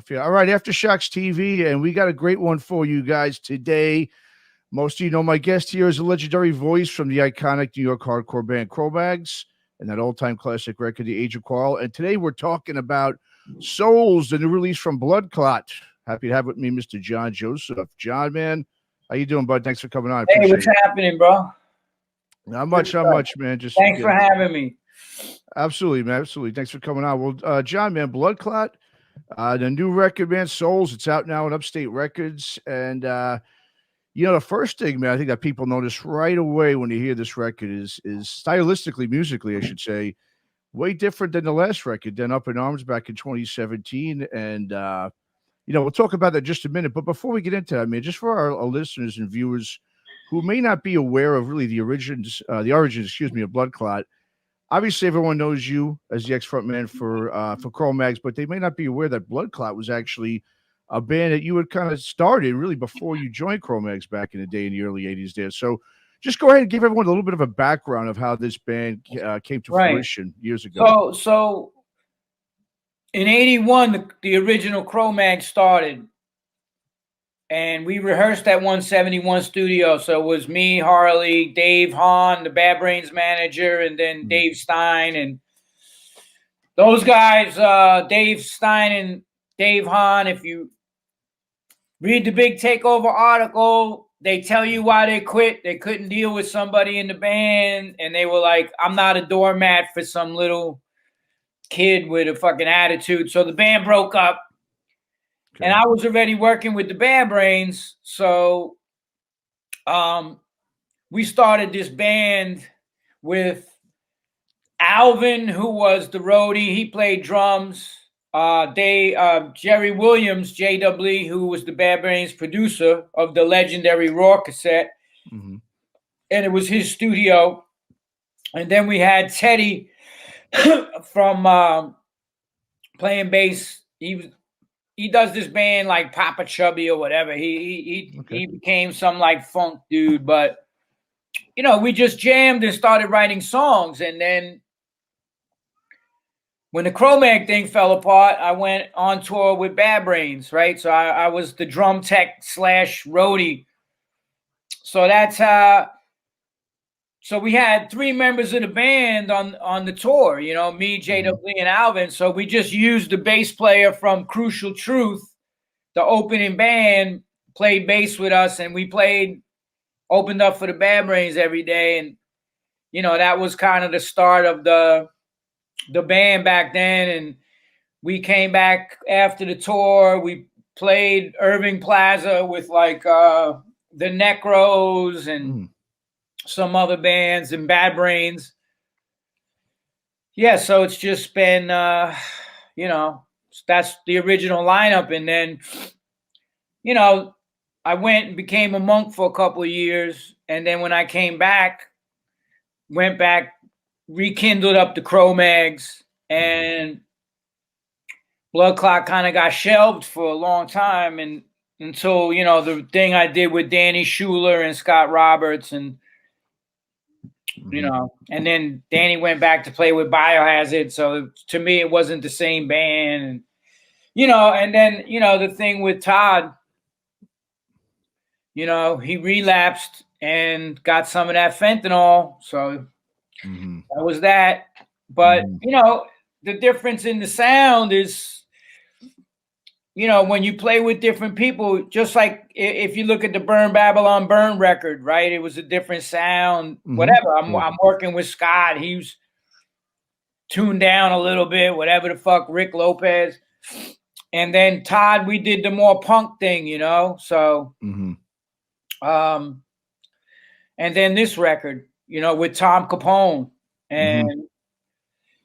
Hatfield. All right, Aftershocks TV, and we got a great one for you guys today. Most of you know my guest here is a legendary voice from the iconic New York hardcore band CRO-MAGS and that old-time classic record, The Age of Quarrel. And today we're talking about Souls, the new release from BLOODCLOT. Happy to have with me Mr. John Joseph. John, man, how you doing, bud? Thanks for coming on. Hey, what's happening, bro? Not much, man. Just thanks for having me. Absolutely, man. Absolutely. Thanks for coming on. Well, John, man, BLOODCLOT, the new record, man, Souls. It's out now on Upstate Records, and you know, the first thing, man, I think that people notice right away when you hear this record is stylistically, musically, I should say, way different than the last record, than Up in Arms back in 2017. And you know, we'll talk about that in just a minute. But before we get into that, man, just for our listeners and viewers who may not be aware of really the origins, of BLOODCLOT. Obviously, everyone knows you as the ex-frontman for CRO-MAGS, but they may not be aware that BLOODCLOT was actually a band that you had kind of started really before you joined CRO-MAGS back in the day, in the early 80s there. So just go ahead and give everyone a little bit of a background of how this band came to fruition years ago. So in 81, the original CRO-MAGS started, and we rehearsed at 171 studio. So it was me, Harley, Dave Hahn, the Bad Brains manager, and then Dave Stein. And those guys, Dave Stein and Dave Hahn, if you read the Big Takeover article, they tell you why they quit. They couldn't deal with somebody in the band, and they were like, I'm not a doormat for some little kid with a fucking attitude. So the band broke up. Okay. And I was already working with the Bad Brains, so we started this band with Alvin, who was the roadie. He played drums. Jerry Williams, JW, who was the Bad Brains producer of the legendary Raw cassette. Mm-hmm. And it was his studio. And then we had Teddy from playing bass. He does this band like Papa Chubby or whatever. He became some like funk dude. But, you know, we just jammed and started writing songs. And then when the CRO-MAG thing fell apart, I went on tour with Bad Brains, right? So I was the drum tech / roadie. So that's so we had 3 members of the band on the tour, you know, me, JW, and Alvin. So we just used the bass player from Crucial Truth, the opening band, played bass with us, and we opened up for the Bad Brains every day. And, you know, that was kind of the start of the band back then. And we came back after the tour. We played Irving Plaza with like the Necros and some other bands and Bad Brains. Yeah, so it's just been you know, that's the original lineup. And then, you know, I went and became a monk for a couple of years, and then when I came back, went back, rekindled up the CRO-MAGS, and BLOODCLOT kind of got shelved for a long time, and until, you know, the thing I did with Danny Schuler and Scott Roberts, and you know, and then Danny went back to play with Biohazard, so to me it wasn't the same band. And, you know, and then, you know, the thing with Todd, you know, he relapsed and got some of that fentanyl, so that was that. But, you know, the difference in the sound is, you know, when you play with different people, just like if you look at the Burn Babylon Burn record, right? It was a different sound, whatever. I'm working with Scott. He was tuned down a little bit, whatever the fuck, Rick Lopez. And then Todd, we did the more punk thing, you know? So, and then this record, you know, with Tom Capone, and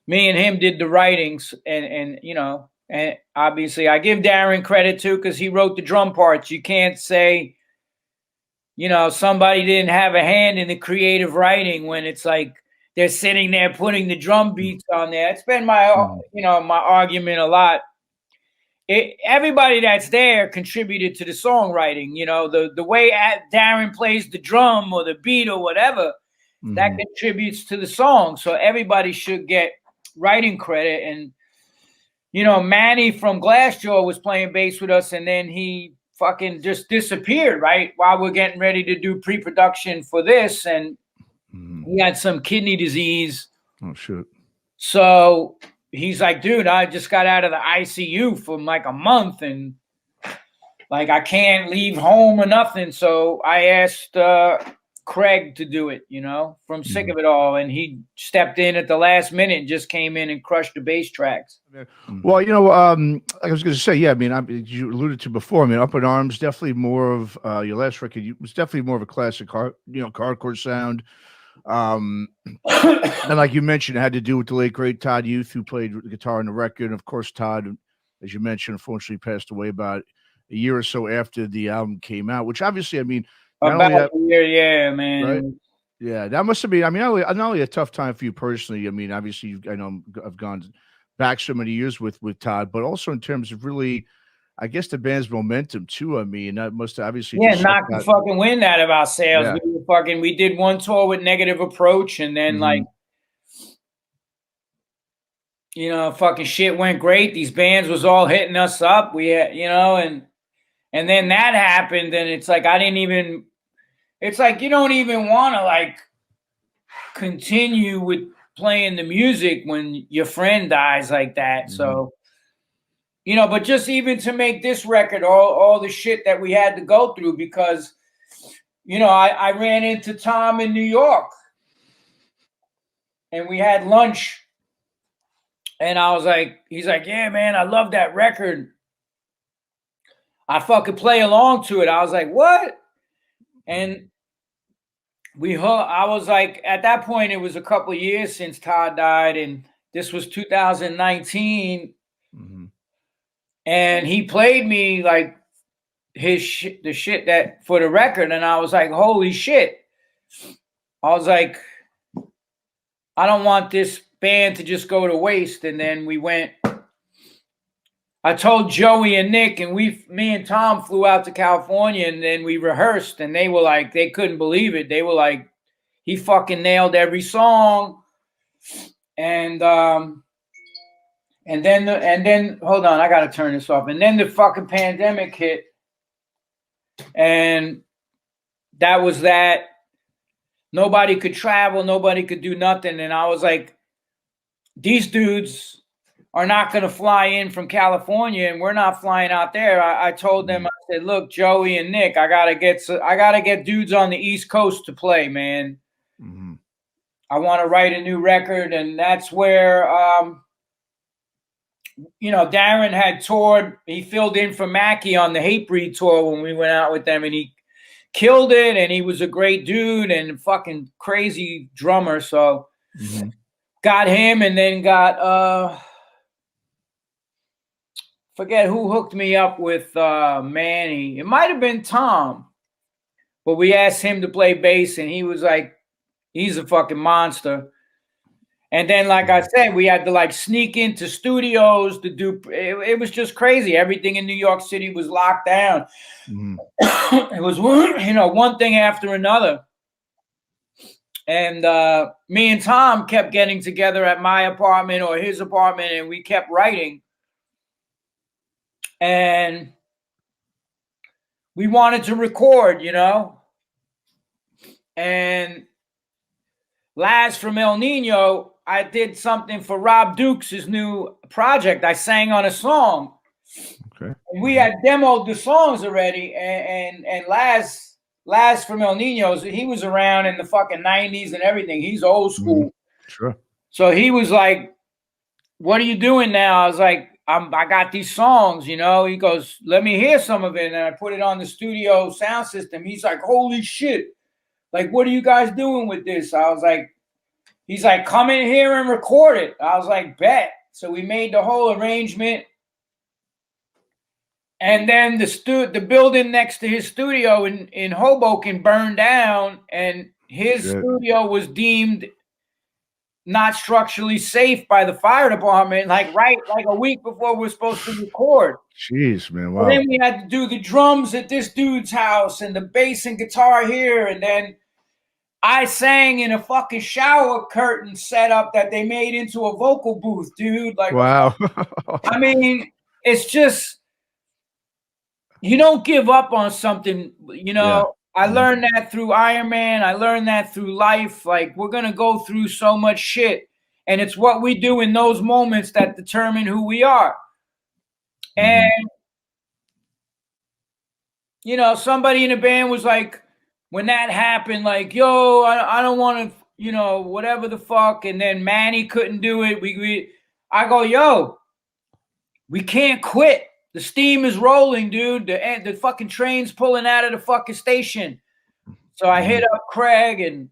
me and him did the writings, and you know, and obviously I give Darren credit too, because he wrote the drum parts. You can't say, you know, somebody didn't have a hand in the creative writing when it's like they're sitting there putting the drum beats on there. It's been my, you know, my argument a lot. Everybody that's there contributed to the songwriting. You know, the way Darren plays the drum or the beat or whatever, that contributes to the song. So everybody should get writing credit. And, you know, Manny from Glassjaw was playing bass with us, and then he fucking just disappeared, right? While we're getting ready to do pre-production for this, and he had some kidney disease. Oh, shit. So he's like, dude, I just got out of the ICU for like a month, and like I can't leave home or nothing. So I asked Craig to do it, you know, from Sick of It All, and he stepped in at the last minute and just came in and crushed the bass tracks. Well, you know, I was going to say, yeah, I mean, you alluded to before. I mean, Up in Arms, definitely more of your last record. Was definitely more of a classic, hardcore sound. And like you mentioned, it had to do with the late great Todd Youth, who played the guitar on the record. And of course, Todd, as you mentioned, unfortunately passed away about a year or so after the album came out. Which obviously, I mean, about a year, yeah, man. Right? Yeah, that must have been. I mean, not only a tough time for you personally. I mean, obviously, I know I've gone back so many years with Todd, but also in terms of really, I guess, the band's momentum too. I mean, that must have obviously knocked the fucking wind out of our sails. Yeah. We did one tour with Negative Approach, and then like, you know, fucking shit went great. These bands was all hitting us up. We had, you know, and then that happened, and it's like it's like you don't even want to like continue with playing the music when your friend dies like that. So, you know, but just even to make this record, all the shit that we had to go through, because, you know, I ran into Tom in New York, and we had lunch, and I was like, he's like, yeah, man, I love that record. I fucking play along to it. I was like, what? And I was like, at that point, it was a couple of years since Todd died, and this was 2019. And he played me like the shit that for the record, and I was like, holy shit. I was like, I don't want this band to just go to waste. And then I told Joey and Nick, and me and Tom flew out to California, and then we rehearsed, and they were like, they couldn't believe it. They were like, he fucking nailed every song. And then hold on, I gotta turn this off. And then the fucking pandemic hit, and that was that. Nobody could travel, nobody could do nothing. And I was like, these dudes are not going to fly in from California, and we're not flying out there. I told them, I said, look, Joey and Nick, I gotta get dudes on the East Coast to play, man. I want to write a new record. And that's where you know, Darren had toured. He filled in for Mackie on the Hatebreed tour when we went out with them, and he killed it, and he was a great dude and fucking crazy drummer. So got him, and then got forget who hooked me up with Manny. It might have been Tom, but we asked him to play bass, and he was like, he's a fucking monster. And then, like I said, we had to like sneak into studios to do. It was just crazy. Everything in New York City was locked down. It was, you know, one thing after another. And me and Tom kept getting together at my apartment or his apartment, and we kept writing. And we wanted to record, you know. And Laz from El Nino, I did something for Rob Dukes, his new project. I sang on a song. Okay. And we had demoed the songs already. And Laz from El Nino, he was around in the fucking 90s and everything. He's old school. Sure. So he was like, what are you doing now? I was like, I got these songs, you know. He goes, let me hear some of it. And I put it on the studio sound system. He's like, holy shit. Like, what are you guys doing with this? I was like, he's like, come in here and record it. I was like, bet. So we made the whole arrangement. And then the building next to his studio in Hoboken burned down, and his studio was deemed not structurally safe by the fire department, like a week before we're supposed to record. Jeez, man. Wow. And then we had to do the drums at this dude's house and the bass and guitar here. And then I sang in a fucking shower curtain setup that they made into a vocal booth, dude. Like, wow. I mean, it's just, you don't give up on something, you know. I learned that through Iron Man. I learned that through life. Like, we're going to go through so much shit. And it's what we do in those moments that determine who we are. And, you know, somebody in the band was like, when that happened, like, yo, I don't want to, you know, whatever the fuck. And then Manny couldn't do it. I go, yo, we can't quit. The steam is rolling, dude. The fucking train's pulling out of the fucking station. So I hit up Craig and,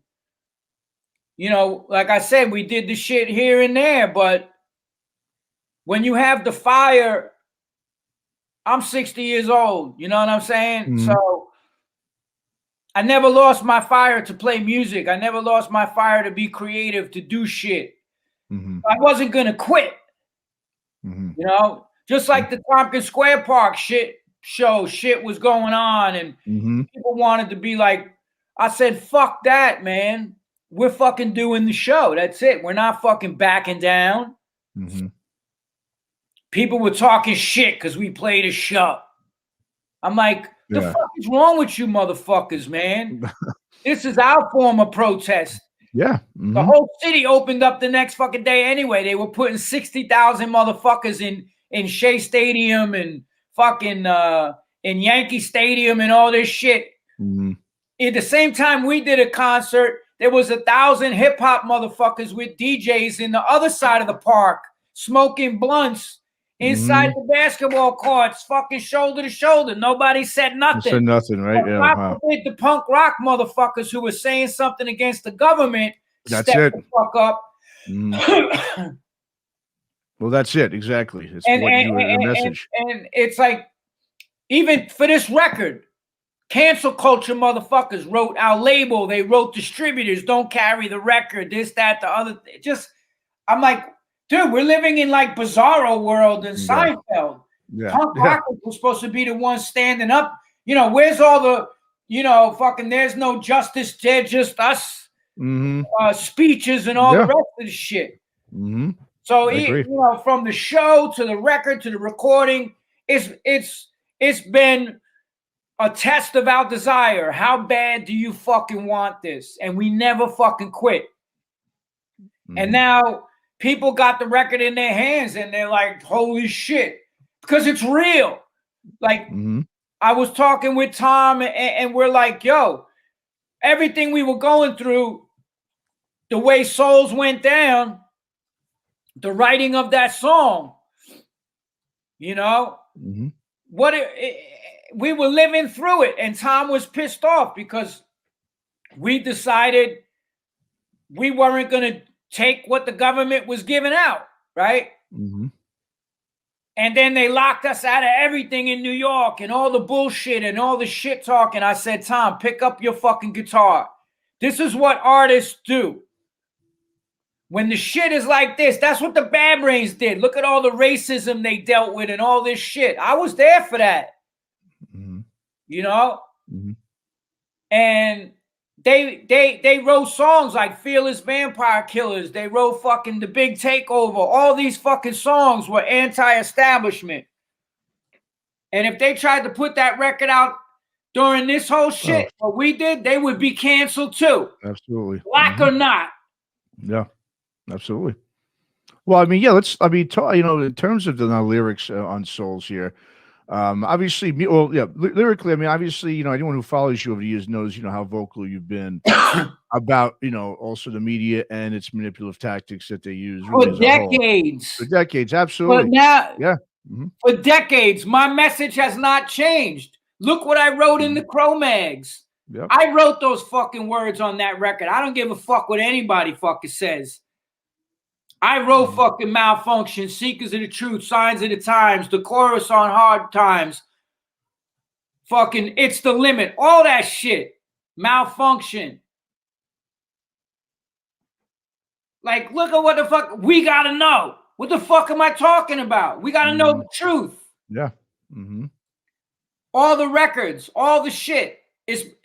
you know, like I said, we did the shit here and there. But when you have the fire, I'm 60 years old. You know what I'm saying? So I never lost my fire to play music. I never lost my fire to be creative, to do shit. I wasn't going to quit. You know? Just like the Tompkins Square Park shit was going on, and people wanted to be like, I said, fuck that, man. We're fucking doing the show. That's it. We're not fucking backing down. People were talking shit because we played a show. I'm like, the fuck is wrong with you motherfuckers, man? This is our form of protest. The whole city opened up the next fucking day anyway. They were putting 60,000 motherfuckers in Shea Stadium and fucking in Yankee Stadium and all this shit. At the same time we did a concert, there was 1,000 hip hop motherfuckers with DJs in the other side of the park smoking blunts inside the basketball courts, fucking shoulder to shoulder. Nobody said nothing. Said nothing, right? Yeah. The punk rock motherfuckers who were saying something against the government. That's step it. The fuck up. Well, that's it. Exactly. It's the message. And it's like, even for this record, cancel culture motherfuckers wrote our label. They wrote distributors, don't carry the record, this, that, the other. I'm like, dude, we're living in like Bizarro world and Seinfeld. Punk rockers were supposed to be the ones standing up. You know, where's all the, you know, fucking there's no justice, they're just us speeches and all the rest of the shit. So you know, from the show to the record to the recording, it's been a test of our desire. How bad do you fucking want this? And we never fucking quit. And now people got the record in their hands and they're like, holy shit, because it's real. Like I was talking with Tom and we're like, yo, everything we were going through, the way Souls went down, the writing of that song, you know, we were living through it. And Tom was pissed off because we decided we weren't going to take what the government was giving out, right? And then they locked us out of everything in New York and all the bullshit and all the shit talk. And I said, Tom, pick up your fucking guitar. This is what artists do. When the shit is like this, that's what the Bad Brains did. Look at all the racism they dealt with and all this shit. I was there for that. You know? And they wrote songs like Fearless Vampire Killers. They wrote fucking The Big Takeover. All these fucking songs were anti-establishment. And if they tried to put that record out during this whole shit, what we did, they would be canceled too. Absolutely. Black or not. Yeah, absolutely. Well, I mean, you know, in terms of the lyrics on Souls here, obviously, lyrically, I mean, obviously, you know, anyone who follows you over the years knows, you know, how vocal you've been about, you know, also the media and its manipulative tactics that they use for decades. For decades, absolutely. But now, for decades, my message has not changed. Look what I wrote in the CRO-MAGS. I wrote those fucking words on that record. I don't give a fuck what anybody fucking says. I wrote fucking Malfunction, Seekers of the Truth, Signs of the Times, the chorus on Hard Times, fucking It's the Limit, all that shit. Malfunction. Like, look at what the fuck we gotta know. What the fuck am I talking about? We gotta know the truth. Yeah. All the records, all the shit.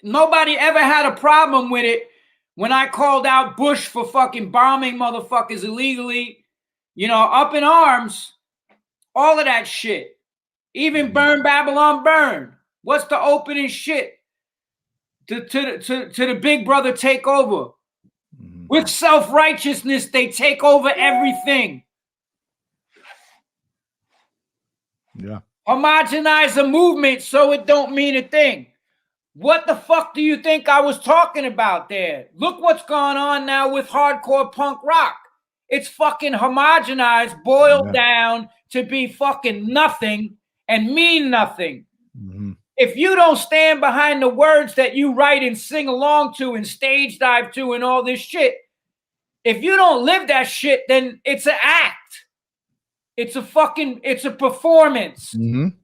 Nobody ever had a problem with it when I called out Bush for fucking bombing motherfuckers illegally, you know, Up in Arms, all of that shit. Even Burn Babylon Burn. What's the opening shit to the Big Brother takeover? With self-righteousness, they take over everything. Yeah. Homogenize a movement so it don't mean a thing. What the fuck do you think I was talking about there? Look what's going on now with hardcore punk rock. It's fucking homogenized, boiled down to be fucking nothing and mean nothing. If you don't stand behind the words that you write and sing along to and stage dive to and all this shit, if you don't live that shit, then it's an act. It's a performance.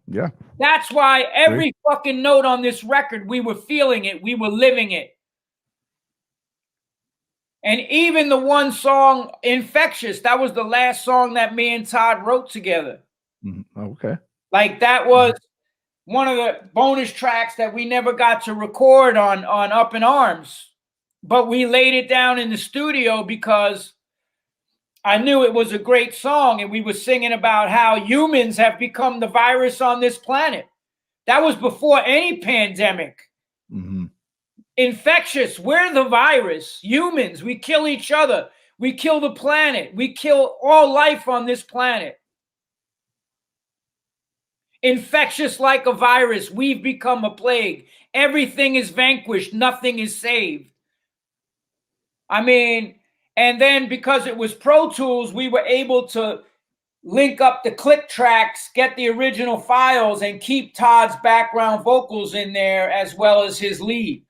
Yeah. That's why every fucking note on this record, we were feeling it. We were living it. And even the one song, Infectious, that was the last song that me and Todd wrote together. Okay. Like that was one of the bonus tracks that we never got to record on Up in Arms. But we laid it down in the studio because I knew it was a great song, and we were singing about how humans have become the virus on this planet. That was before any pandemic. Infectious, we're the virus. Humans, we kill each other. We kill the planet. We kill all life on this planet. Infectious like a virus, we've become a plague. Everything is vanquished. Nothing is saved. I mean, and then because it was Pro Tools, we were able to link up the click tracks, get the original files, and keep Todd's background vocals in there as well as his lead.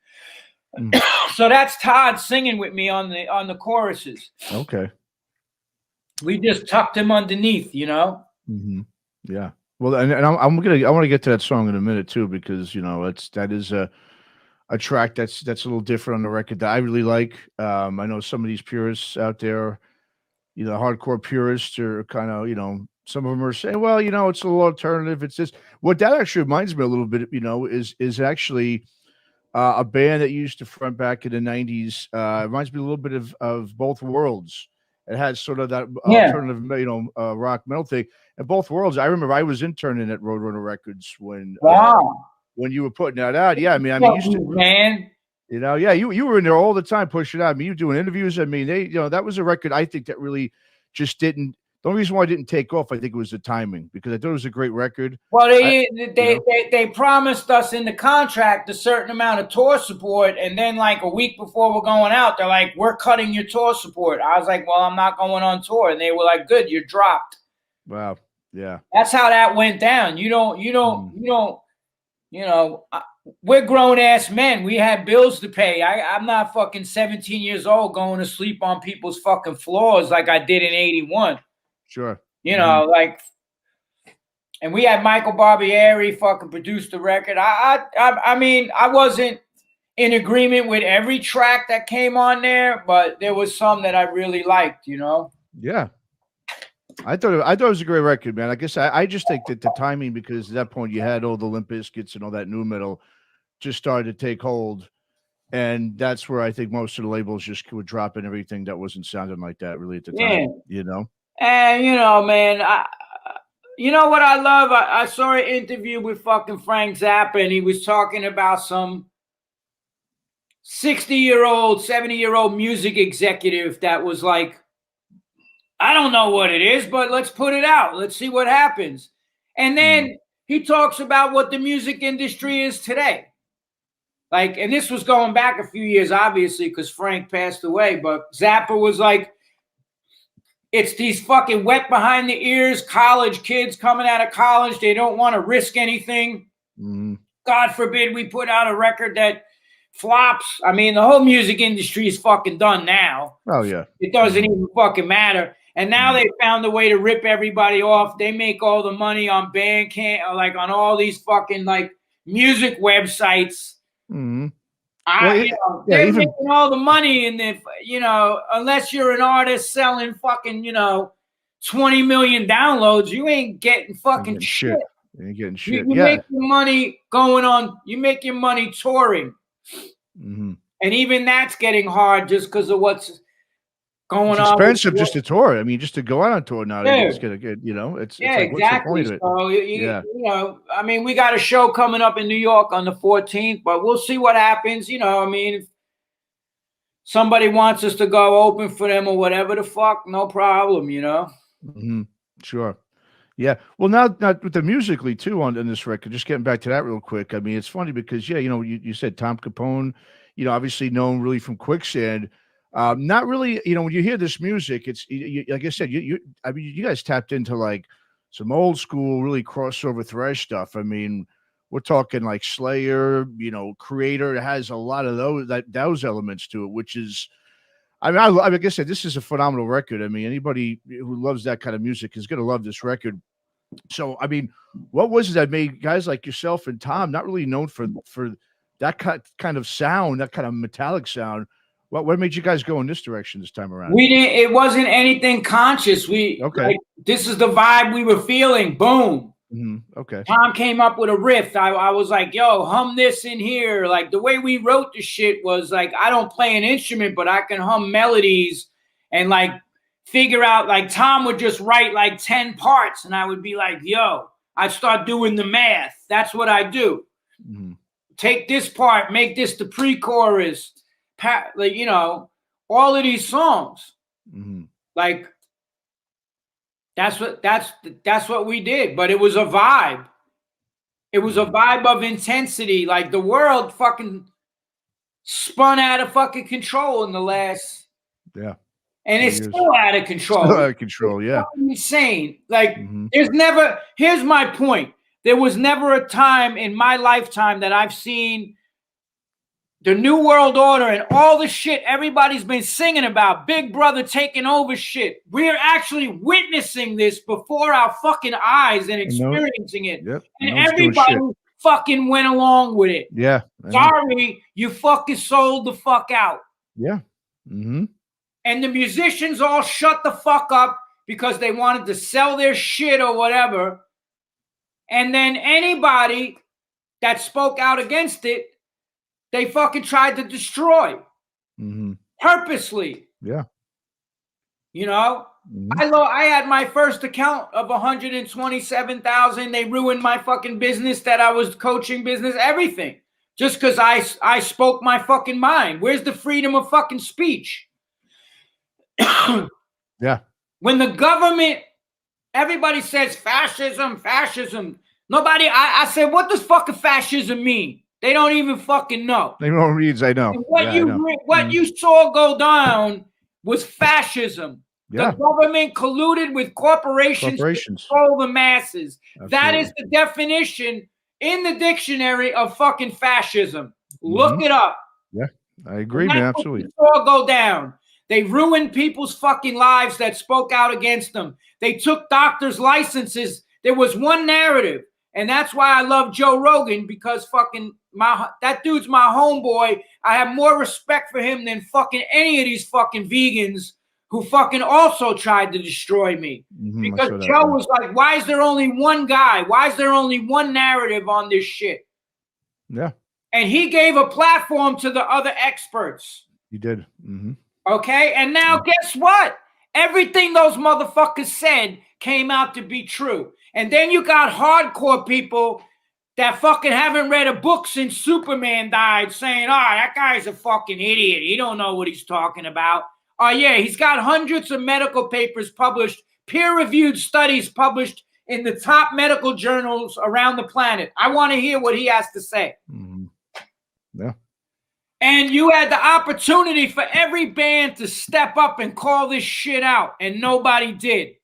So that's Todd singing with me on the choruses. Okay. We just tucked him underneath, you know? Yeah. Well, and I want to get to that song in a minute too, because you know that is a track that's a little different on the record that I really like. I know some of these purists out there, you know, hardcore purists are kind of, you know, some of them are saying, well, you know, it's a little alternative. It's just what that actually reminds me a little bit, you know, is actually a band that used to front back in the 90s. Reminds me a little bit of Both Worlds. It has sort of that alternative, you know, rock metal thing. And Both Worlds, I remember I was interning at Roadrunner Records when you were putting that out. Yeah, I mean, used to, man. You know, yeah, you were in there all the time pushing it out. I mean, you were doing interviews. I mean, you know, that was a record I think that really just didn't. The only reason why I didn't take off, I think it was the timing, because I thought it was a great record. Well, they promised us in the contract a certain amount of tour support, and then like a week before we're going out, they're like, "We're cutting your tour support." I was like, "Well, I'm not going on tour," and they were like, "Good, you're dropped." Wow. Yeah. That's how that went down. You know, we're grown ass men. We had bills to pay. I'm not fucking 17 years old going to sleep on people's fucking floors like I did in 81. Sure. You know, like, and we had Michael Barbieri fucking produce the record. I mean, I wasn't in agreement with every track that came on there, but there was some that I really liked, you know? Yeah. I thought it was a great record, man. I guess I just think that the timing, because at that point you had all the Limp Bizkits and all that new metal just started to take hold. And that's where I think most of the labels just were dropping everything that wasn't sounding like that really at the time, you know? And, you know, man, you know what I love? I saw an interview with fucking Frank Zappa, and he was talking about some 60-year-old, 70-year-old music executive that was like, I don't know what it is, but let's put it out. Let's see what happens. And then he talks about what the music industry is today. Like, and this was going back a few years, obviously, because Frank passed away, but Zappa was like, it's these fucking wet behind the ears college kids coming out of college. They don't want to risk anything. God forbid we put out a record that flops. I mean, the whole music industry is fucking done now. Oh, yeah. It doesn't even fucking matter. And now they found a way to rip everybody off. They make all the money on Bandcamp, or like on all these fucking like music websites. They're making all the money, and if you know, unless you're an artist selling fucking, you know, 20 million downloads, you ain't getting fucking shit. You ain't getting shit. You make your money going on. You make your money touring. And And even that's getting hard just because of what's going It's on. expensive just to tour. I mean, just to go out on tour now, Yeah. it's gonna get, you know, it's Yeah, like, what's the point exactly. of it? So Yeah. you know, I mean, we got a show coming up in New York on the 14th, but we'll see what happens. You know, I mean, if somebody wants us to go open for them or whatever the fuck, no problem, you know. Mhm. Sure. Yeah. Well, now with the musically too on this record, just getting back to that real quick. I mean, it's funny because yeah, you know, you said Tom Capone, you know, obviously known really from Quicksand. Not really, you know, when you hear this music, it's like I said, I mean, you guys tapped into like some old school, really crossover thrash stuff. I mean, we're talking like Slayer, you know, Creator. It has a lot of those elements to it, which is, I mean, like I said, this is a phenomenal record. I mean, anybody who loves that kind of music is going to love this record. So, I mean, what was it that made guys like yourself and Tom not really known for that kind of sound, that kind of metallic sound? What made you guys go in this direction this time around? We didn't. It wasn't anything conscious. Okay. Like, this is the vibe we were feeling. Boom. Okay. Tom came up with a riff. I was like, yo, hum this in here. Like the way we wrote the shit was like, I don't play an instrument, but I can hum melodies and like figure out, like Tom would just write like 10 parts and I would be like, yo, I'd start doing the math. That's what I do. Take this part, make this the pre-chorus, like, you know, all of these songs. Like, that's what we did, but it was a vibe. It was a vibe of intensity. Like the world fucking spun out of fucking control in the last, and it's still out of control. Still out of control, yeah. It's insane. Like there's never. Here's my point. There was never a time in my lifetime that I've seen the New World Order and all the shit everybody's been singing about, Big Brother taking over shit. We're actually witnessing this before our fucking eyes and experiencing it. Yep. And everybody fucking went along with it. Yeah. Sorry, you fucking sold the fuck out. Yeah. And the musicians all shut the fuck up because they wanted to sell their shit or whatever. And then anybody that spoke out against it, they fucking tried to destroy purposely. Yeah. You know, I had my first account of 127,000. They ruined my fucking business that I was coaching business, everything. Just because I spoke my fucking mind. Where's the freedom of fucking speech? Yeah. When the government, everybody says fascism, fascism. Nobody, I said, what does fucking fascism mean? They don't even fucking know. They don't read, I know. And what you saw go down was fascism. Yeah. The government colluded with corporations to control the masses. Absolutely. That is the definition in the dictionary of fucking fascism. Look it up. Yeah, I agree, man. Absolutely. What you saw go down. They ruined people's fucking lives that spoke out against them. They took doctors' licenses. There was one narrative. And that's why I love Joe Rogan, because fucking that dude's my homeboy. I have more respect for him than fucking any of these fucking vegans who fucking also tried to destroy me. Because Joe was like, why is there only one guy? Why is there only one narrative on this shit? Yeah. And he gave a platform to the other experts. He did. Okay? And now guess what? Everything those motherfuckers said came out to be true. And then you got hardcore people that fucking haven't read a book since Superman died saying, oh, that guy's a fucking idiot. He don't know what he's talking about. Oh, yeah, he's got hundreds of medical papers published, peer-reviewed studies published in the top medical journals around the planet. I want to hear what he has to say. Yeah. And you had the opportunity for every band to step up and call this shit out, and nobody did.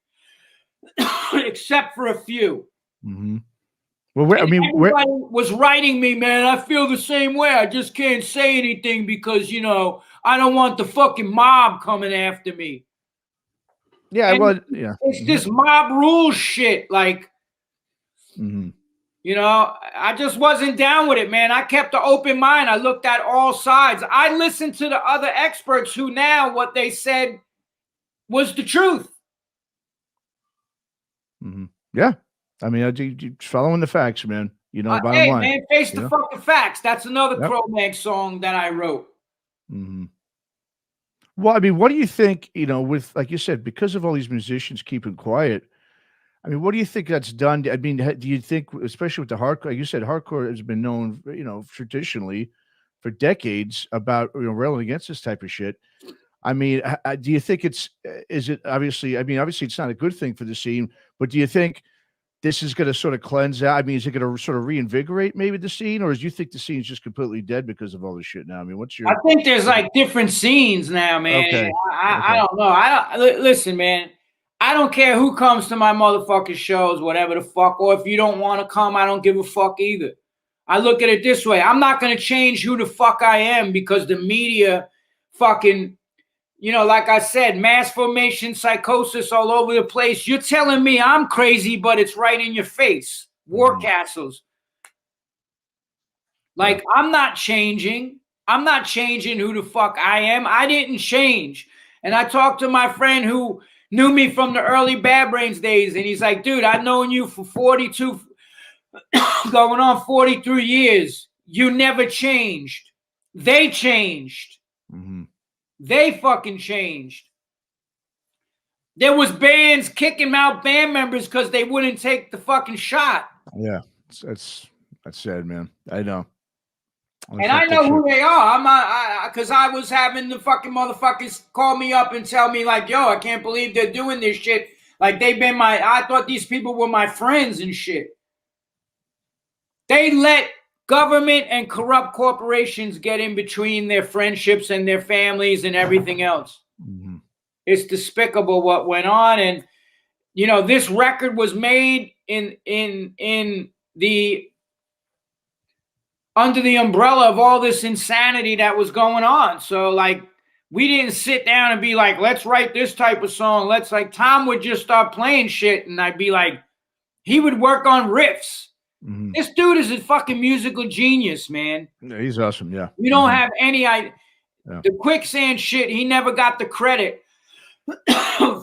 Except for a few. Well, everybody was writing me, man. I feel the same way. I just can't say anything because, you know, I don't want the fucking mob coming after me. Yeah, and well, yeah. It's this mob rules shit. Like, you know, I just wasn't down with it, man. I kept an open mind. I looked at all sides. I listened to the other experts who now what they said was the truth. Yeah, I mean, you following the facts, man. You know, bottom hey, line. Man, face the fucking facts. That's another CRO-MAGS song that I wrote. Mm-hmm. Well, I mean, what do you think, with, like you said, because of all these musicians keeping quiet, I mean, what do you think that's done? I mean, do you think, especially with the hardcore, like you said, hardcore has been known, traditionally for decades about, railing against this type of shit. I mean, do you think is it obviously, I mean, obviously it's not a good thing for the scene, but do you think this is going to sort of cleanse out? I mean, is it going to sort of reinvigorate maybe the scene, or do you think the scene's just completely dead because of all this shit now? I mean, what's your? I think there's like different scenes now, man. Okay. I don't know. Listen, man. I don't care who comes to my motherfucking shows, whatever the fuck. Or if you don't want to come, I don't give a fuck either. I look at it this way. I'm not going to change who the fuck I am because the media fucking, like I said, mass formation psychosis all over the place. You're telling me I'm crazy, but it's right in your face. War castles. Like, I'm not changing. I'm not changing who the fuck I am. I didn't change. And I talked to my friend who knew me from the early Bad Brains days, and he's like, dude, I've known you for 42, going on 43 years. You never changed. They changed. Mm-hmm. They fucking changed. There was bands kicking out band members because they wouldn't take the fucking shot. Yeah, that's sad, man. I know. And I know who they are. I'm not, because I was having the fucking motherfuckers call me up and tell me, like, yo, I can't believe they're doing this shit. Like, I thought these people were my friends and shit. They let government and corrupt corporations get in between their friendships and their families and everything else. Mm-hmm. It's despicable what went on. And, this record was made in the under the umbrella of all this insanity that was going on. So, like, we didn't sit down and be like, let's write this type of song. Tom would just start playing shit, and I'd be like, he would work on riffs. Mm-hmm. This dude is a fucking musical genius, man. Yeah, he's awesome, yeah. You don't have any idea. Yeah. The Quicksand shit, he never got the credit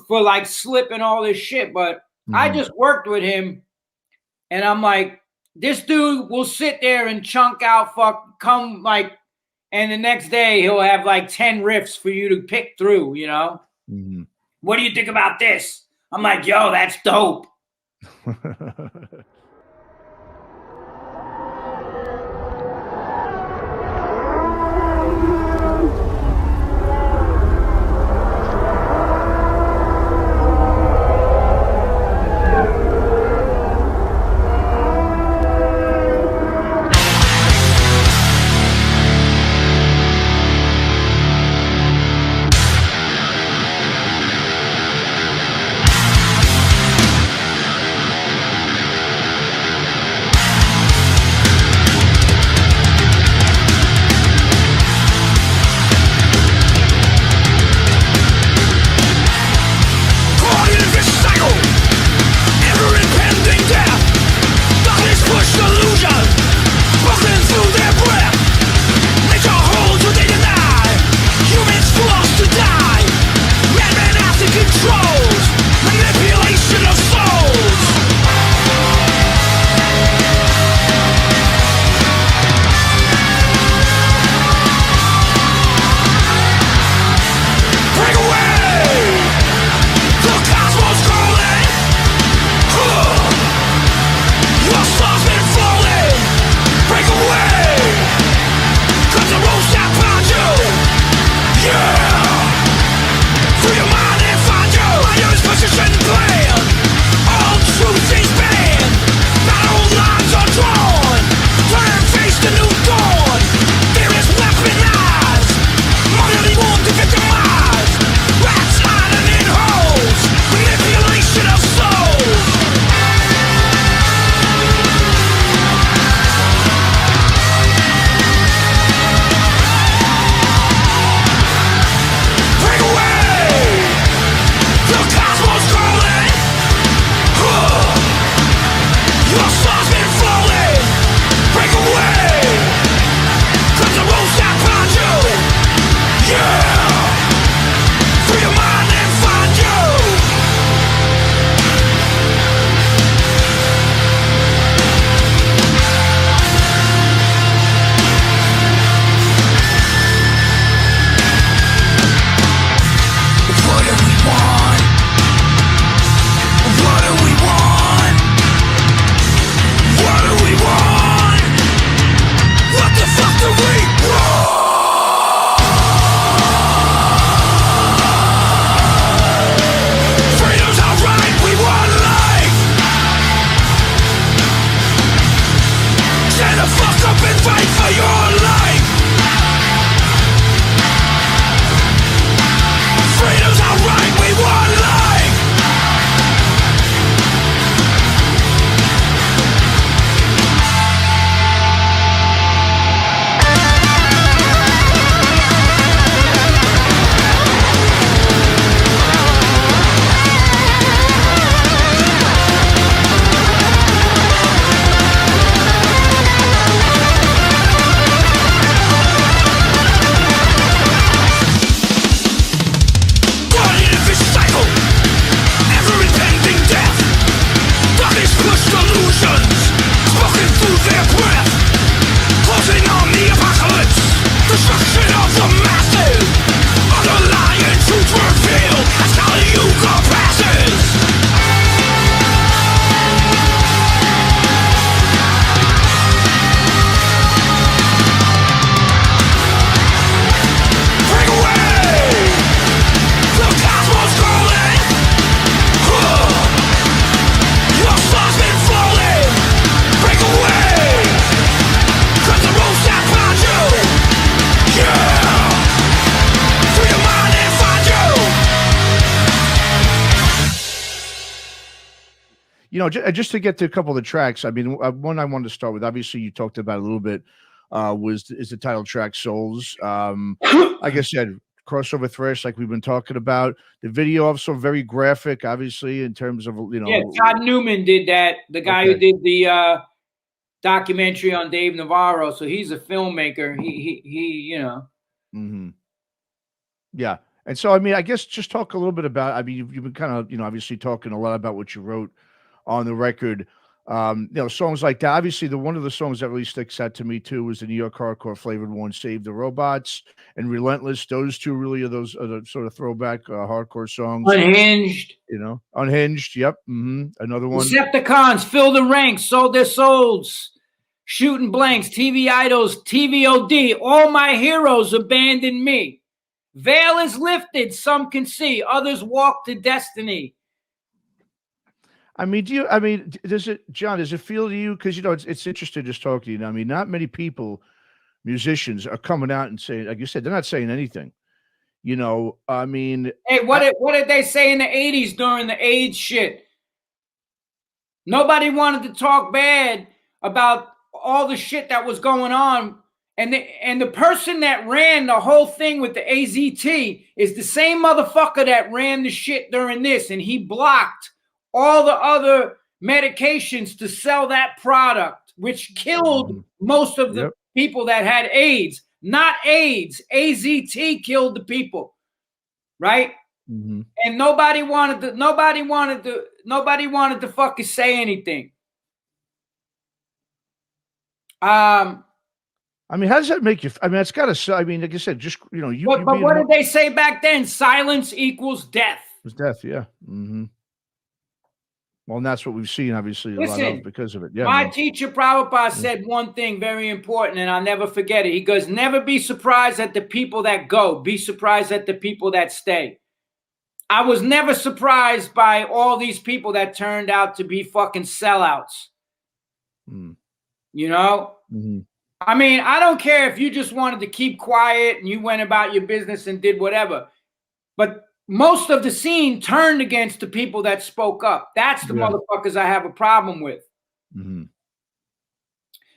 for, like, slipping all this shit, but I just worked with him, and I'm like, this dude will sit there and chunk out and the next day he'll have like 10 riffs for you to pick through, Mm-hmm. What do you think about this? I'm like, yo, that's dope. You know, just to get to a couple of the tracks, I mean, one I wanted to start with, obviously you talked about a little bit, is the title track Souls. Like I said, crossover thrash, like we've been talking about. The video also very graphic, obviously, in terms of, you know. Yeah, Todd Newman did that, the guy who did the documentary on Dave Navarro. So he's a filmmaker. He you know. Mm-hmm. Yeah. And so, I mean, I guess just talk a little bit about, I mean, you've been kind of, you know, obviously talking a lot about what you wrote on the record. You know, songs like that. Obviously, one of the songs that really sticks out to me too was the New York hardcore flavored one, "Save the Robots" and "Relentless." Those two really are the sort of throwback hardcore songs. Unhinged. You know, Unhinged. Yep. Another one. Decepticons fill the ranks, sold their souls. Shooting blanks, TV idols, TVOD. All my heroes abandoned me. Veil is lifted, some can see. Others walk to destiny. I mean, does it, John, does it feel to you? Because, you know, it's interesting just talking to you. I mean, not many people, musicians, are coming out and saying, like you said, they're not saying anything. You know, I mean. Hey, what did they say in the 80s during the AIDS shit? Nobody wanted to talk bad about all the shit that was going on. And the person that ran the whole thing with the AZT is the same motherfucker that ran the shit during this. And he blocked all the other medications to sell that product, which killed most of the people that had AIDS. Not AIDS. AZT killed the people, right? And nobody wanted to fucking say anything. I mean, how does that make you? I mean, it's got to. I mean, like I said, just, you know, you. But what did they say back then? Silence equals death. It's death, yeah. Well, and that's what we've seen, obviously, a lot of because of it. Yeah. My teacher Prabhupada said one thing very important, and I'll never forget it. He goes, "Never be surprised at the people that go. Be surprised at the people that stay." I was never surprised by all these people that turned out to be fucking sellouts. You know? I mean, I don't care if you just wanted to keep quiet and you went about your business and did whatever. But most of the scene turned against the people that spoke up. That's the motherfuckers I have a problem with.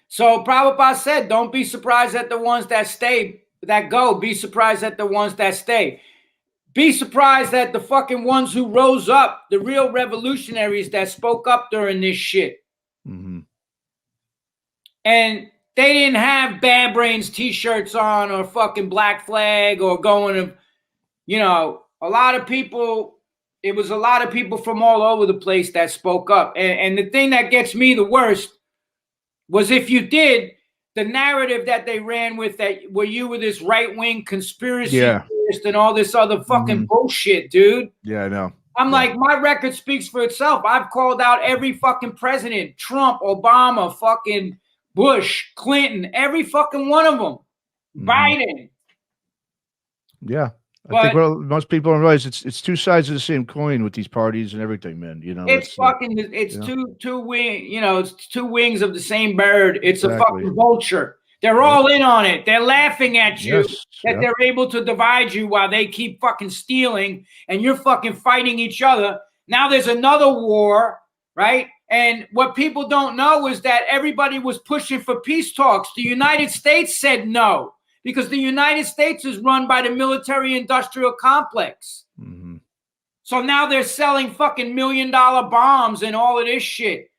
So Prabhupada said, don't be surprised at the ones that stay, that go. Be surprised at the ones that stay. Be surprised at the fucking ones who rose up, the real revolutionaries that spoke up during this shit. And they didn't have Bad Brains t-shirts on or fucking Black Flag or going to, you know, a lot of people, it was a lot of people from all over the place that spoke up. And the thing that gets me the worst was if you did, the narrative that they ran with, that where you were this right-wing conspiracy Yeah. theorist and all this other fucking bullshit, dude. Yeah, I know. I'm like, my record speaks for itself. I've called out every fucking president, Trump, Obama, fucking Bush, Clinton, every fucking one of them, Biden. Yeah. I think most people don't realize it's two sides of the same coin with these parties and everything, man. You know, it's fucking, it's two wing, you know, it's two wings of the same bird. It's a fucking vulture. They're all in on it. They're laughing at you that they're able to divide you while they keep fucking stealing and you're fucking fighting each other. Now there's another war, right? And what people don't know is that everybody was pushing for peace talks. The United States said no, because the United States is run by the military-industrial complex. So now they're selling fucking $1 million bombs and all of this shit.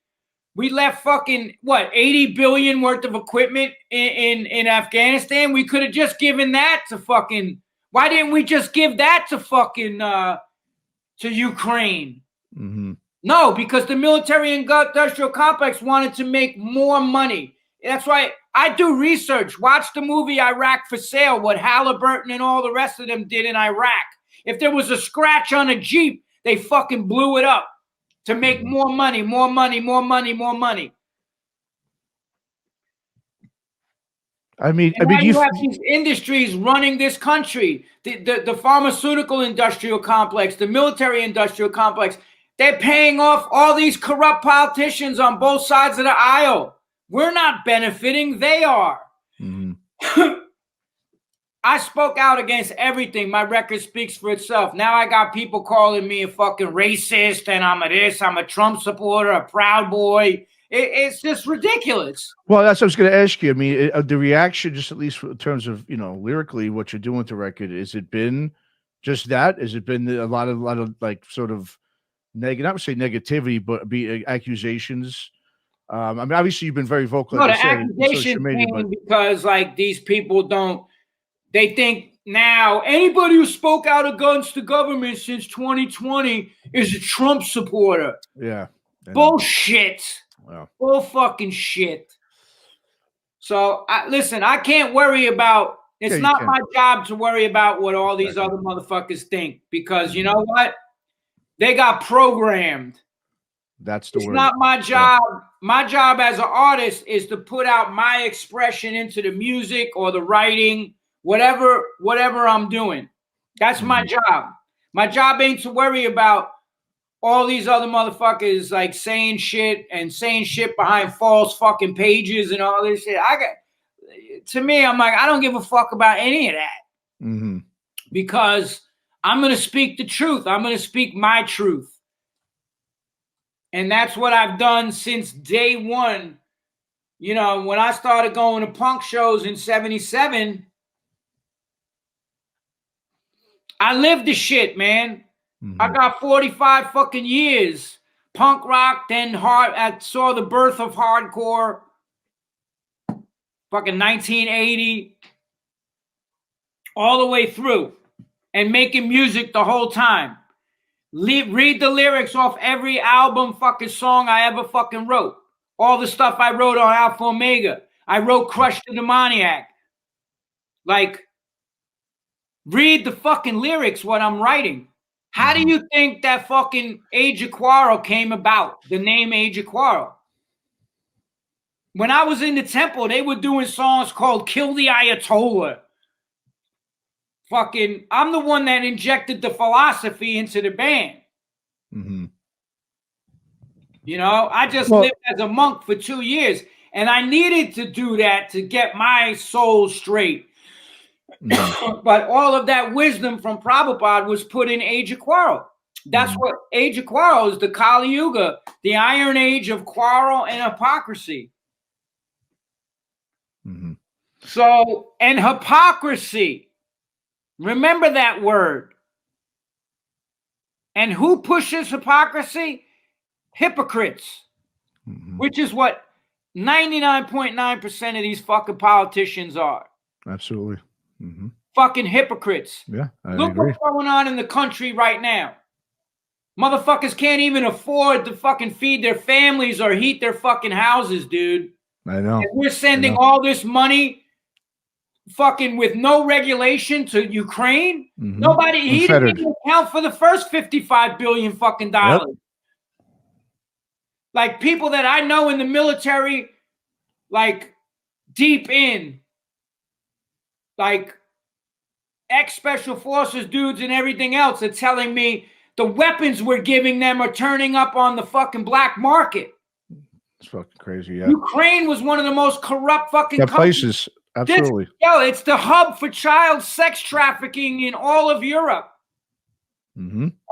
We left fucking, what, 80 billion worth of equipment in Afghanistan? We could have just given that to fucking, why didn't we just give that to fucking, to Ukraine? No, because the military industrial complex wanted to make more money. That's why I do research. Watch the movie Iraq for Sale, what Halliburton and all the rest of them did in Iraq. If there was a scratch on a Jeep, they fucking blew it up to make more money, more money, more money, more money. I mean, you have these industries running this country, the pharmaceutical industrial complex, the military industrial complex. They're paying off all these corrupt politicians on both sides of the aisle. We're not benefiting. They are. I spoke out against everything. My record speaks for itself. Now I got people calling me a fucking racist and I'm a Trump supporter, a Proud Boy. It's just ridiculous. Well, that's what I was going to ask you. I mean, the reaction, just at least in terms of, you know, lyrically, what you're doing with the record, has it been just that? Has it been a lot of like sort of negative, not to say negativity, but be accusations? I mean, obviously you've been very vocal. No, the accusation came because like these people don't, they think now anybody who spoke out against the government since 2020 is a Trump supporter. Yeah. Bullshit. Wow. Bull fucking shit. So listen, I can't worry about, it's not my job to worry about what all these other motherfuckers think, because you know what? They got programmed. That's the word. It's not my job. Yeah. My job as an artist is to put out my expression into the music or the writing, whatever I'm doing. That's my job. My job ain't to worry about all these other motherfuckers like saying shit behind false fucking pages and all this shit. To me, I'm like, I don't give a fuck about any of that. Because I'm going to speak the truth. I'm going to speak my truth. And that's what I've done since day one. You know, when I started going to punk shows in 77, I lived the shit, man. I got 45 fucking years. Punk rock, then I saw the birth of hardcore. Fucking 1980. All the way through. And making music the whole time. Read the lyrics off every album fucking song I ever fucking wrote. All the stuff I wrote on Alpha Omega. I wrote Crush the Demoniac. Like, read the fucking lyrics, what I'm writing. How do you think that fucking Age of Quarrel came about? The name Age of Quarrel. When I was in the temple, they were doing songs called Kill the Ayatollah. Fucking, I'm the one that injected the philosophy into the band. You know, I just lived as a monk for 2 years, and I needed to do that to get my soul straight. But all of that wisdom from Prabhupada was put in Age of Quarrel. That's what Age of Quarrel is, the Kali Yuga, the Iron Age of quarrel and hypocrisy. So, and hypocrisy. Remember that word. And who pushes hypocrisy? Hypocrites. Which is what 99.9% of these fucking politicians are. Absolutely. Fucking hypocrites. Yeah, I Look agree. what's going on in the country right now. Motherfuckers can't even afford to fucking feed their families or heat their fucking houses, dude. I know. And we're sending all this money fucking with no regulation to Ukraine. Nobody, he didn't even account for the first 55 billion fucking dollars. Yep. Like people that I know in the military, like deep in, like ex-special forces dudes and everything else are telling me the weapons we're giving them are turning up on the fucking black market. It's fucking crazy, yeah. Ukraine was one of the most corrupt fucking places. Absolutely. It's the hub for child sex trafficking in all of Europe.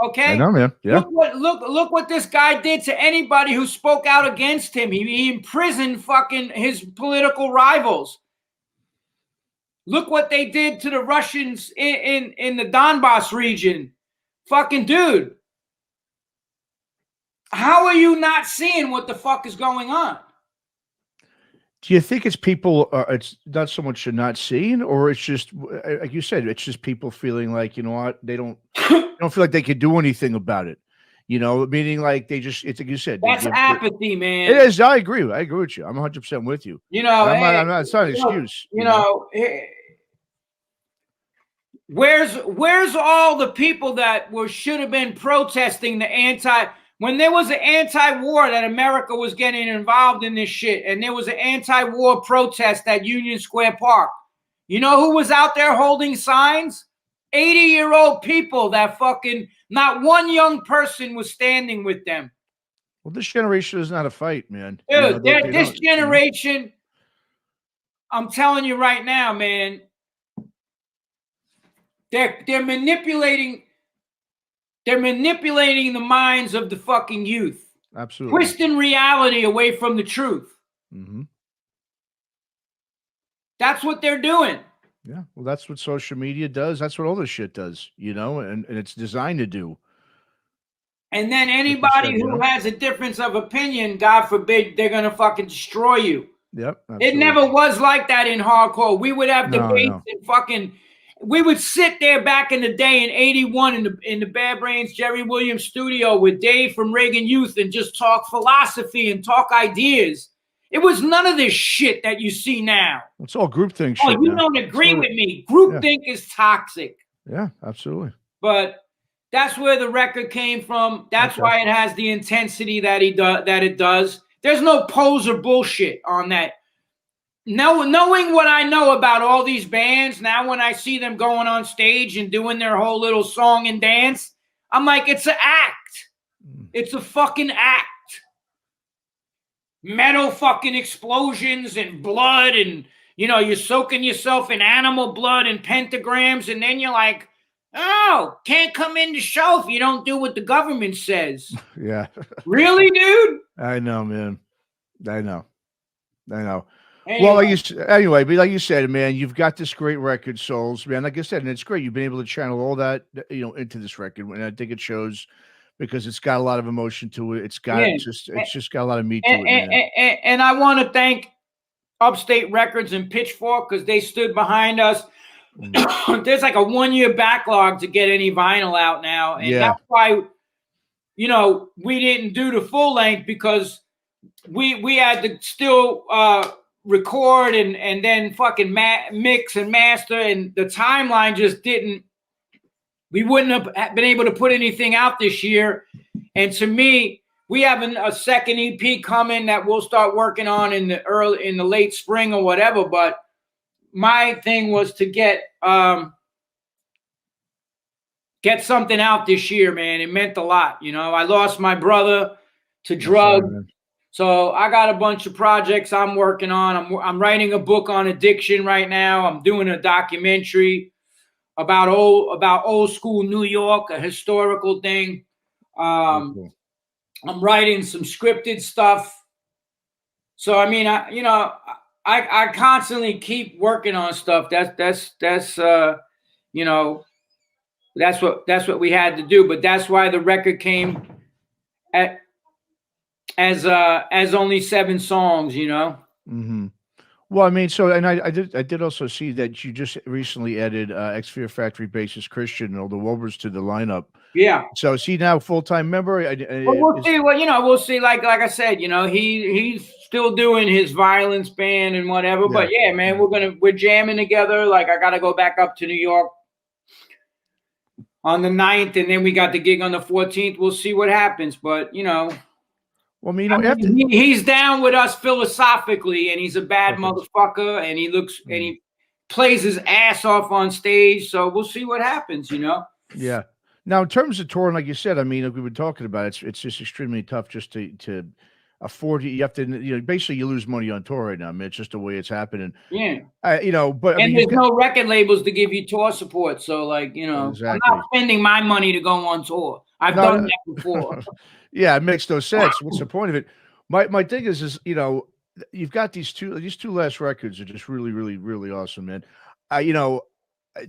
Okay, I know, man. Yeah. Look what this guy did to anybody who spoke out against him. He imprisoned fucking his political rivals. Look what they did to the Russians in the Donbass region. Fucking dude. How are you not seeing what the fuck is going on? Do you think it's people, it's not so much you're not seeing, or it's just, like you said, it's just people feeling like, you know what, they don't feel like they could do anything about it. You know, meaning like they just, it's like you said. That's apathy, man. It is. I agree with you. I'm 100% with you. You know, I'm not, it's not an excuse. You know, where's all the people that should have been protesting when there was an anti-war that America was getting involved in this shit, and there was an anti-war protest at Union Square Park. You know who was out there holding signs? 80-year-old people that fucking not one young person was standing with them. Well, this generation is not a fight, man. Dude, this generation, I'm telling you right now, man, they're manipulating the minds of the fucking youth. Absolutely. Twisting reality away from the truth. That's what they're doing. Yeah, well, that's what social media does. That's what all this shit does, you know, and it's designed to do. And then anybody who has a difference of opinion, God forbid, they're going to fucking destroy you. Yep. Absolutely. It never was like that in hardcore. We would have debates and fucking, we would sit there back in the day in 81 in the Bad Brains Jerry Williams studio with Dave from Reagan Youth and just talk philosophy and talk ideas. It was none of this shit that you see now. It's all groupthink shit. Oh, you don't agree with me. Groupthink is toxic. Yeah, absolutely. But that's where the record came from. That's why it has the intensity that it does. There's no poser bullshit on that. Knowing what I know about all these bands, now when I see them going on stage and doing their whole little song and dance, I'm like, it's an act. It's a fucking act. Metal fucking explosions and blood, and you know, you're soaking yourself in animal blood and pentagrams, and then you're like, oh, can't come in the show if you don't do what the government says. Yeah. Really, dude? I know, man. I know. Anyway. Well, but like you said, man, you've got this great record, Souls, man. Like I said, and it's great. You've been able to channel all that, you know, into this record, and I think it shows. Because it's got a lot of emotion to it. It's just got a lot of meat to it. Man. And I want to thank Upstate Records and Pitchfork because they stood behind us. There's like a 1-year backlog to get any vinyl out now. And that's why, you know, we didn't do the full length because we had to still record and then fucking mix and master, and the timeline just didn't. We wouldn't have been able to put anything out this year. And to me, we have a second EP coming that we'll start working on in the late spring or whatever. But my thing was to get something out this year, man. It meant a lot. You know, I lost my brother to drugs. So I got a bunch of projects I'm working on. I'm writing a book on addiction right now. I'm doing a documentary about old school New York, a historical thing. I'm writing some scripted stuff. So I mean, I constantly keep working on stuff. That's you know, that's what we had to do. But that's why the record came as only 7 songs. You know. Mm-hmm. Well, I mean, so, and I did also see that you just recently added ex-Fear Factory bassist Christian or the Wolvers to the lineup. Yeah. So is he now a full-time member? Well, we'll see. Well, we'll see. Like I said, he's still doing his violence band and whatever. But yeah, man, we're jamming together. Like I got to go back up to New York on the 9th, and then we got the gig on the 14th. We'll see what happens. But well, I mean, he's down with us philosophically, and he's a bad motherfucker, and he looks and he plays his ass off on stage. So we'll see what happens. Yeah. Now, in terms of touring, like you said, I mean, like we've been talking about, it's just extremely tough just to afford it. You have to, basically you lose money on tour right now. I mean, it's just the way it's happening. Yeah. But and there's no record labels to give you tour support. So like, exactly. I'm not spending my money to go on tour. I've done that before. Yeah, it makes no sense. What's the point of it? My thing is, you've got these two last records are just really, really, really awesome, man.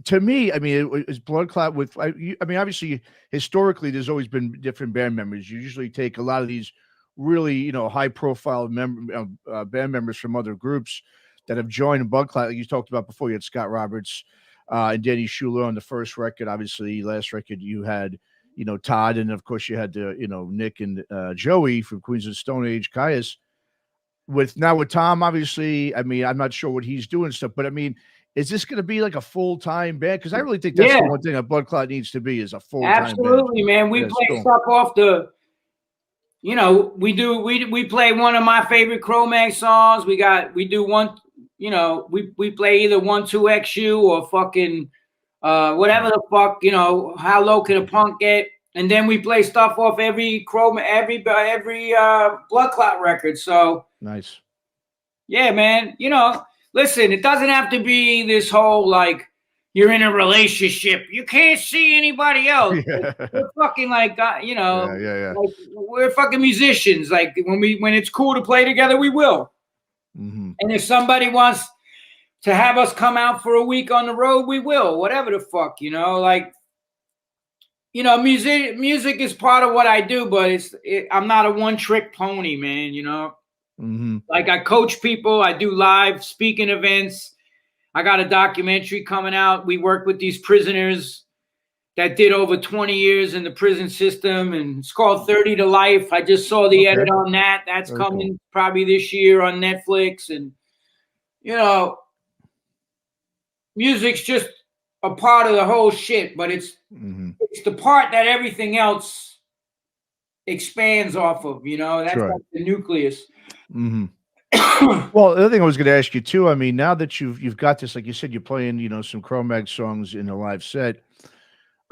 To me, I mean, it's BLOODCLOT with. I mean, obviously, historically, there's always been different band members. You usually take a lot of these really, high-profile band members from other groups that have joined BLOODCLOT. Like you talked about before, you had Scott Roberts and Danny Schuler on the first record. Obviously, last record you had, Todd, and of course you had Nick and Joey from Queens of the Stone Age, Caius. With Tom, obviously, I mean, I'm not sure what he's doing stuff, but I mean. Is this going to be like a full-time band? Because I really think that's the one thing that BLOODCLOT needs to be is a full-time band. Absolutely, man. We play stuff off the, we play one of my favorite CRO-MAGS songs. We do one, we play either 1-2XU or fucking whatever the fuck, how low can a punk get? And then we play stuff off every BLOODCLOT record. So nice. Yeah, man. Listen, it doesn't have to be this whole, like, you're in a relationship. You can't see anybody else. Yeah. We're fucking like, Yeah. Like, we're fucking musicians. Like, when it's cool to play together, we will. Mm-hmm. And if somebody wants to have us come out for a week on the road, we will. Whatever the fuck, Like, music is part of what I do, but I'm not a one-trick pony, man, Mm-hmm. Like I coach people, I do live speaking events. I got a documentary coming out. We work with these prisoners that did over 20 years in the prison system, and it's called 30 to Life. I just saw the edit on that. That's very coming cool. Probably this year on Netflix. And, music's just a part of the whole shit, but it's the part that everything else expands off of, that's like the nucleus. Mm-hmm. Well, the other thing I was going to ask you too, I mean, now that you've got this, like you said, you're playing, some CRO-MAGS songs in a live set.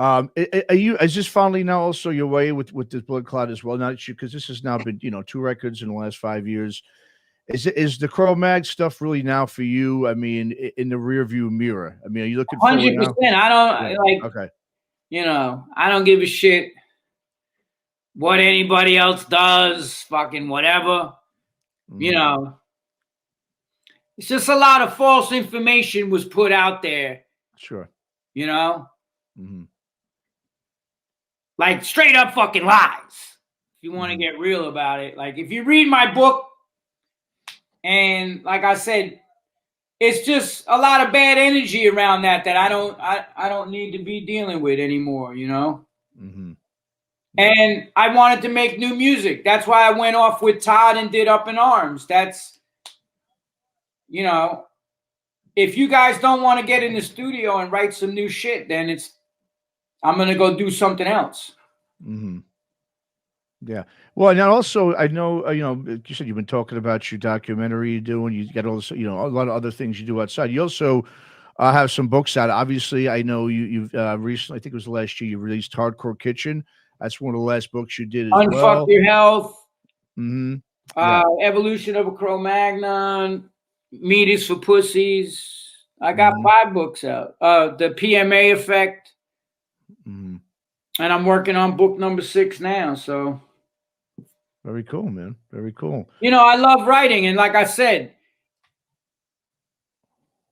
Is this finally now also your way with this BLOODCLOT as well? Not because this has now been, 2 records in the last 5 years. Is the CRO-MAGS stuff really now for you? I mean, in the rearview mirror. I mean, are you looking for 100%? I don't like. Okay. I don't give a shit what anybody else does. Fucking whatever. It's just a lot of false information was put out there. Sure. Mm-hmm. Like straight up fucking lies. If you want to get real about it. Like if you read my book, and like I said, it's just a lot of bad energy around that I don't need to be dealing with anymore, Mm-hmm. And I wanted to make new music. That's why I went off with Todd and did Up in Arms. That's, if you guys don't want to get in the studio and write some new shit, then I'm going to go do something else. Mm-hmm. Yeah. Well, and also, I know, you said you've been talking about your documentary you're doing. You got all this, a lot of other things you do outside. You also have some books out. Obviously, I know you've recently, I think it was last year, you released Hardcore Kitchen. That's one of the last books you did as Unfuck well. Your Health. Mm-hmm. Yeah. Evolution of a Cro-Magnon. Meat is for Pussies. I got 5 books out. The PMA Effect. Mm-hmm. And I'm working on book number 6 now. So very cool, man. Very cool. I love writing. And like I said,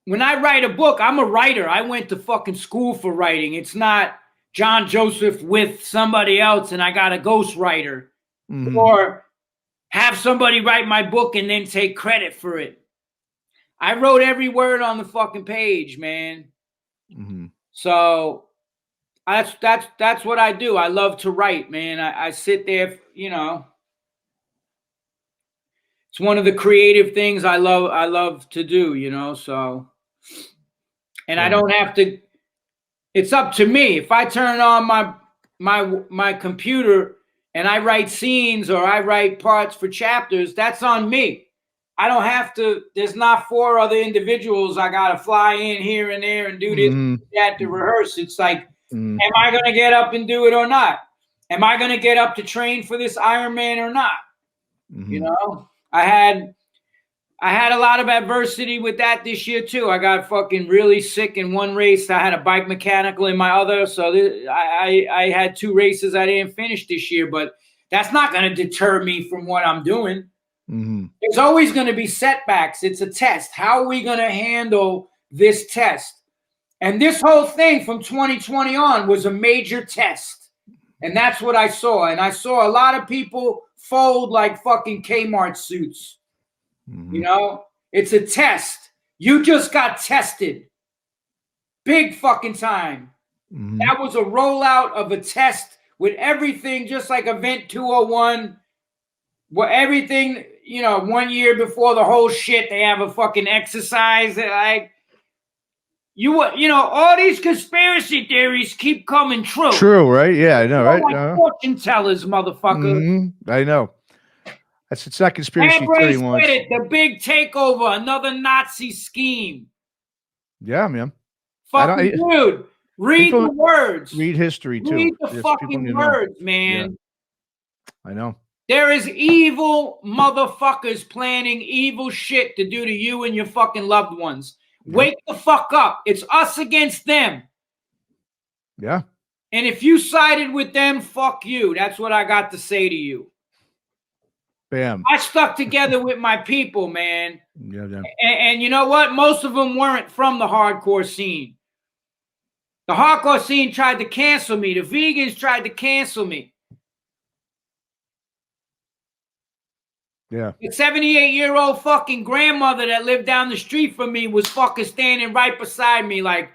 when I write a book, I'm a writer. I went to fucking school for writing. It's not John Joseph with somebody else and I got a ghostwriter. Mm-hmm. Or have somebody write my book and then take credit for it. I wrote every word on the fucking page, man. Mm-hmm. So That's what I do. I love to write, man. I sit there, you know. It's one of the creative things I love to do, you know. So, and I don't have to. It's up to me. If I turn on my computer and I write scenes or I write parts for chapters, that's on me. I don't have to. There's not 4 other individuals I gotta fly in here and there and do this and that to rehearse. It's like, am I gonna get up and do it or not? Am I gonna get up to train for this Ironman or not? You know, I had a lot of adversity with that this year too. I got fucking really sick in one race. I had a bike mechanical in my other, so I had 2 races I didn't finish this year. But that's not gonna deter me from what I'm doing. There's always going to be setbacks. It's a test. How are we going to handle this test? And this whole thing from 2020 on was a major test. And that's what I saw. And I saw a lot of people fold like fucking Kmart suits. You know, it's a test. You just got tested. Big fucking time. That was a rollout of a test with everything, just like Event 201. Well, everything, you know, 1 year before the whole shit, they have a fucking exercise. Like, you know, all these conspiracy theories keep coming true. True, right? Yeah, I know, right? Like fortune tellers, motherfucker. I know. It's not conspiracy theory once. The big takeover, another Nazi scheme. Yeah, man. Fucking dude, read the words. Read history too. Read the fucking words, man. Yeah. I know. There is evil motherfuckers planning evil shit to do to you and your fucking loved ones. Wake the fuck up. It's us against them. Yeah. And if you sided with them, fuck you. That's what I got to say to you. Bam. I stuck together with my people, man. Yeah. And you know what? Most of them weren't from the hardcore scene. The hardcore scene tried to cancel me. The vegans tried to cancel me. Yeah. The 78-year-old fucking grandmother that lived down the street from me was fucking standing right beside me like,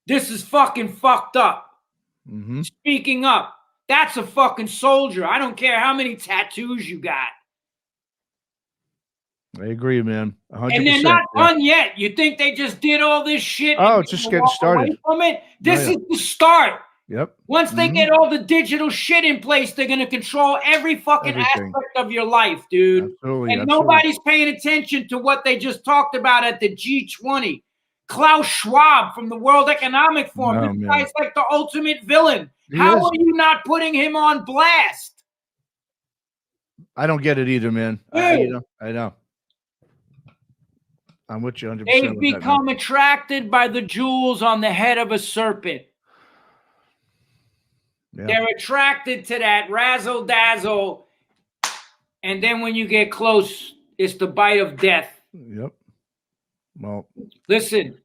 this is fucking fucked up. Speaking up. That's a fucking soldier. I don't care how many tattoos you got. I agree, man. 100%. And they're not done yet. You think they just did all this shit? Oh, it's just getting started. From it? This is the start. Yep. Once they get all the digital shit in place, they're going to control every fucking aspect of your life, dude. Absolutely. And nobody's paying attention to what they just talked about at the G20. Klaus Schwab from the World Economic Forum. This guy's like the ultimate villain. How are you not putting him on blast? I don't get it either, man. I know. I'm with you 100%. They've become attracted by the jewels on the head of a serpent. Yeah. They're attracted to that razzle dazzle, and then when you get close, it's the bite of death. Yep. Well, listen.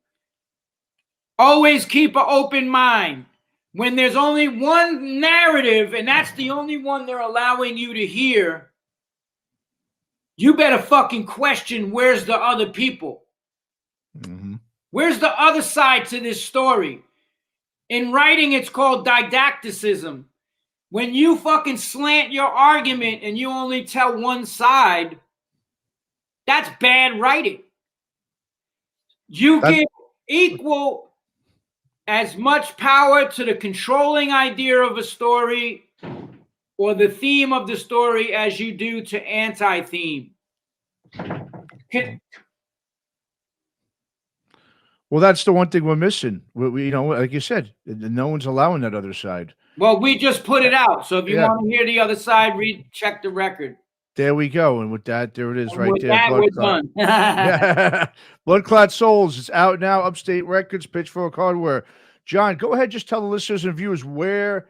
Always keep an open mind. When there's only one narrative, and that's the only one they're allowing you to hear, you better fucking question where's the other people. Where's the other side to this story? In writing, it's called didacticism. When you fucking slant your argument and you only tell one side, that's bad writing. You give equal as much power to the controlling idea of a story or the theme of the story as you do to anti-theme. Well, that's the one thing we're missing. We, you know, like you said, no one's allowing that other side. Well, we just put it out. So if you want to hear the other side, check the record. There we go. And with that, there it is right there. That, we're done. BLOODCLOT Souls. It's out now. Upstate Records, Pitchfork Hardware. John, go ahead. Just tell the listeners and viewers where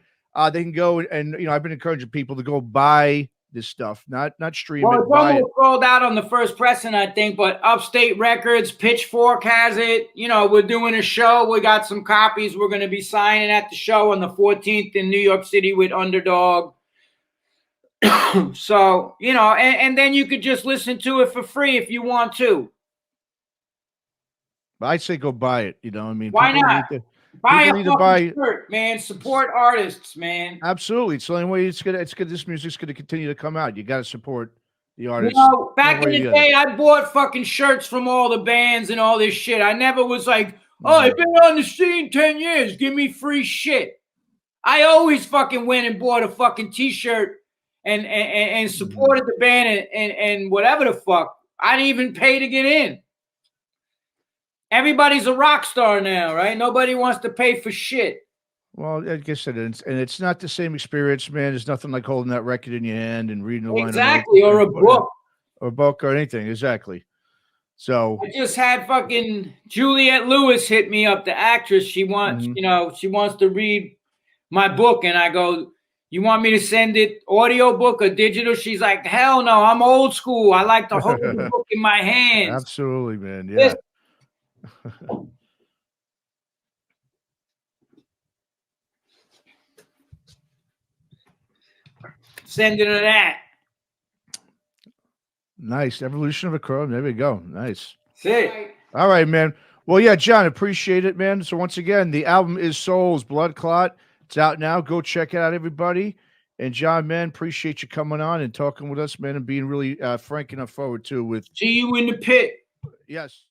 they can go. And, you know, I've been encouraging people to go buy this stuff, not stream it. It's almost sold out on the first pressing, I think, but Upstate Records, Pitchfork has it. You know, we're doing a show. We got some copies. We're going to be signing at the show on the 14th in New York City with Underdog. So, you know, and then you could just listen to it for free if you want to. I'd say go buy it. You know, I mean, why not? Buy people a need to fucking buy. shirt, man. Support artists, man. Absolutely, it's the only way it's good. This music's gonna continue to come out. You got to support the You artists. know, back one in way or the the other. day, I bought fucking shirts from all the bands and all this shit. I never was like, oh, Mhm. I've been on the scene 10 years. Give me free shit. I always fucking went and bought a fucking t-shirt and supported the band and whatever the fuck. I didn't even pay to get in. Everybody's a rock star now, right? Nobody wants to pay for shit. Well, like I said, it's not the same experience, man. There's nothing like holding that record in your hand and reading the line. Exactly, or a book. Or a book or anything. Exactly. So I just had fucking Juliette Lewis hit me up, the actress. She wants, you know, she wants to read my book, and I go, you want me to send it audio book or digital? She's like, hell no, I'm old school. I like to hold the book in my hands. Absolutely, man. Yeah. Sending her that. Nice. Evolution of a Crow. There we go. Nice. Sick. All right, man. Well, yeah, John, appreciate it, man. So once again, the album is Souls, BLOODCLOT. It's out now. Go check it out, everybody. And John, man, appreciate you coming on and talking with us, man, and being really frank and forward too. With see you in the pit. Yes.